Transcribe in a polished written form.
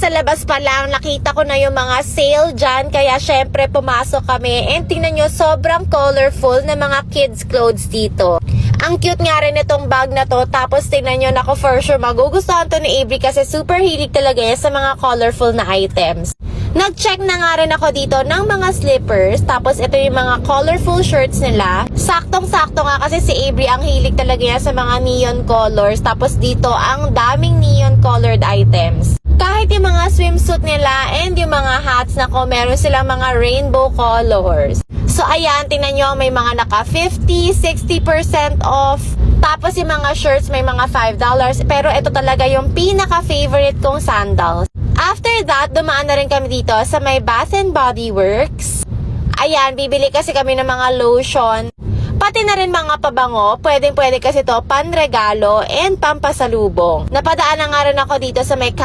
nasa labas pa lang, nakita ko na yung mga sale dyan. Kaya syempre pumasok kami. And tingnan nyo, sobrang colorful na mga kids clothes dito. Ang cute nga rin itong bag na to. Tapos tingnan nyo, nako for sure magugustuhan to ni Avery kasi super hilig talaga yan sa mga colorful na items. Nag-check na nga rin ako dito ng mga slippers. Tapos ito yung mga colorful shirts nila. Saktong-sakto nga kasi si Avery ang hilig talaga yan sa mga neon colors. Tapos dito ang daming neon colored items. Kahit yung mga swimsuit nila and yung mga hats na ko, meron silang mga rainbow colors. So ayan, tingnan nyo, may mga naka 50, 60% off. Tapos yung mga shirts may mga $5. Pero ito talaga yung pinaka-favorite kong sandals. After that, dumaan na rin kami dito sa may Bath and Body Works. Ayan, bibili kasi kami ng mga lotion. Pati na rin mga pabango. Pwede kasi to panregalo and pampasalubong. Napadaan na nga rin ako dito sa may